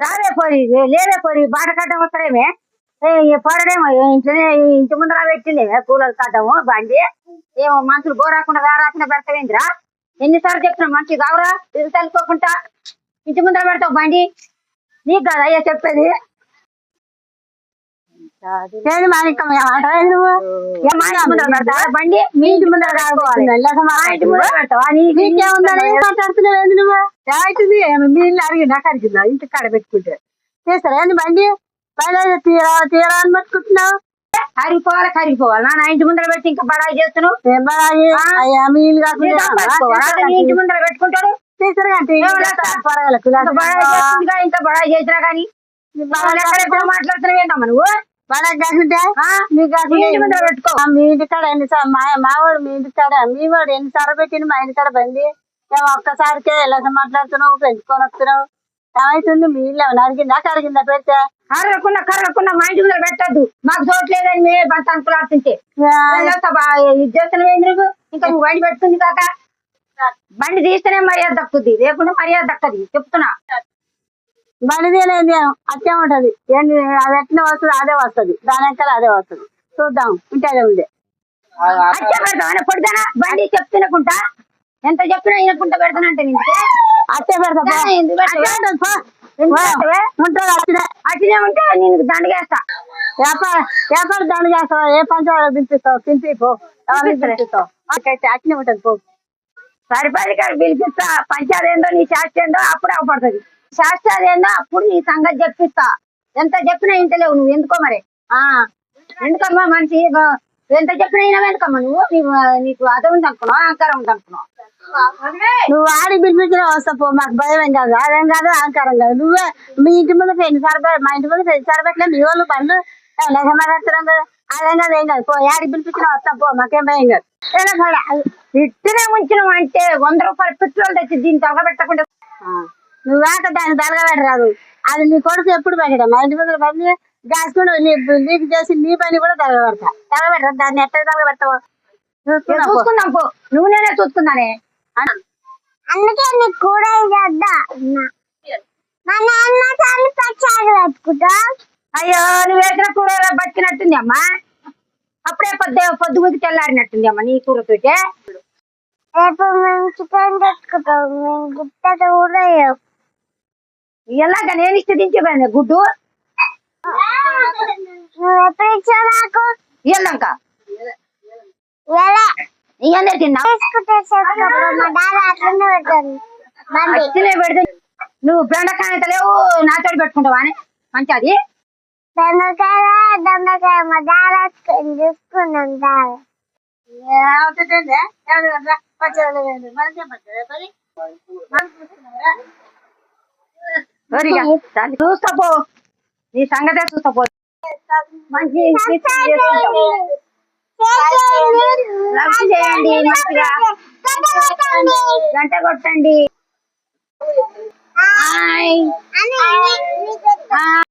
రావే పోరి లేవే పోరి బాట కట్టం వస్తారేమే పొరడేమో ఇంట్లోనే ఇంటి ముందర పెట్టిండేమే కూలర్ కట్టము బండి ఏమో మనుషులు గోరాకుండా వేరాకుండా పెడతావేంద్రా ఎన్నిసార్లు చెప్తున్నా మనిషి కావురా ఇది తలుకోకుండా ఇంటి ముందర పెడతావు బండి నీకు కదా అయ్యా చెప్పేది బండి మీ ఇంటి ముందర పెడతావా మాట్లాడుతున్నావు నువ్వు నీళ్ళు అడిగి నాకు అడిగిందా ఇంటి కాడ పెట్టుకుంటే చేస్తారా ఏంది బండి పైన తీరా తీరా అని పెట్టుకుంటున్నావు కరిగిపోవాలి నా ఇంటి ముందర పెట్టి ఇంకా బడాయి చేస్తున్నావు ఇంటి ముందర పెట్టుకుంటాడు ఇంకా బడాయి చేసినా కానీ ఎక్కడెక్కడ మాట్లాడుతున్నావు ఏంటమ్మా నువ్వు పెట్టుకో మీ ఇంటికాడ ఎన్నిసార్లు మావాడు మీ ఇంటికాడ మీ వాడు ఎన్నిసార్లు పెట్టింది మా ఇంటికాడ బండి మేము ఒక్కసారికే ఎలా మాట్లాడుతున్నావు పెంచుకొని వస్తున్నావు ఏమైతుంది మీ ఇల్లు అడిగిందా అడిగిందా పెడితే కర్రకున్నా మా ఇంటి ముందర పెట్టద్దు మాకు చోట్లేదని మేమే బంత అనుకులాడుతుంటే చేస్తున్నావు ఇంకా నువ్వు బండి పెట్టుకుంది కాక బండి తీస్తేనే మర్యాద దక్కుద్ది లేకుండా మర్యాద దక్కది చెప్తున్నా బండి తీయలేదు అట్టే ఉంటది అది ఎట్లా వస్తుంది అదే వస్తుంది దాని వెనకాల అదే వస్తుంది చూద్దాం ఉంటే అదే ఉంది అట్టే పెడతావు పొడిదానా బండి చెప్తున్నకుంటా ఎంత చెప్పినా వినకుంటా పెడతానంటే నీకు అట్టే పెడతా అట్లనే ఉంటే నేను దండగేస్తా వ్యాపారం దండగేస్తావు ఏ పంచాయతీ పిలిపిస్తావు పిలిపిపో అట్నే ఉంటది పో సరిపడి కాదు పిలిపిస్తా పంచాయతీ ఏందో నీ శాస్త్ర ఏందో అప్పుడే అవపడుతుంది శాస్త్రాలు ఏందో అప్పుడు నీ సంగతి చెప్పిస్తా ఎంత చెప్పినా ఇంటలేవు నువ్వు ఎందుకో మరి ఎందుకమ్మా మనిషి ఎంత చెప్పినా అయినా ఎందుకమ్మా నువ్వు నీకు అదే ఉంది అనుకున్నావు అహంకారం ఉంది అనుకున్నావు నువ్వు ఆడి పిలిపించినా వస్తా పో మాకు భయం ఏం కాదు అదేం కాదు అహంకారం కాదు నువ్వే మీ ఇంటి ముందు మా ఇంటి ముందు సరిపెట్టలే మీ వాళ్ళు పనులు మాట్లాడుతున్నాం కదా అదేం కాదు ఏం కాదు పో ఆడి పిలిపించినా వస్తాం పో మాకేం భయం కాదు ఇట్టునే ఉంచినాం అంటే 100 రూపాయలు పెట్రోల్ తెచ్చి దీన్ని తగబెట్టకుండా నువ్వేక దాన్ని తగలబెట్టరాదు అది నీ కొడుకు ఎప్పుడు పెట్టడం మా ఇంటి ముందు పని గ్యాస్ కూడా నీకు చేసి నీ పని కూడా తగలబెట్టరా దాన్ని ఎట్లా తగలబెడతావు చూసుకుందాం పో నువ్వు నేనే చూసుకుందానే అందుకే నీకు కూడా పెట్టుకుంటా అయ్యో నువ్వు వేసిన కూర బతికినట్టుంది అమ్మా అప్పుడే పొద్దుగుకి తెల్లారినట్టుంది అమ్మా నీ కూరతోటే రేపు మేము చికెన్ పెట్టుకుంటాం మేము గుట్టతో కూడా ఎలాగా నేను ఇష్టదించిపోయాను గుడ్డు నువ్వు ఎప్పుడు ఇచ్చావు నాకు వెళ్ళాక ఇవన్నీ తిన్నా పెడితే నువ్వు బెండకాయ లేవు నాతో పెట్టుకుంటావా అని మంచి అది దొండకాయ మా దారా చూసుకున్నాం చూస్తా పో నీ సంగతే చూస్తా పో మంచి చేయండి మంచిగా గంట కొట్టండి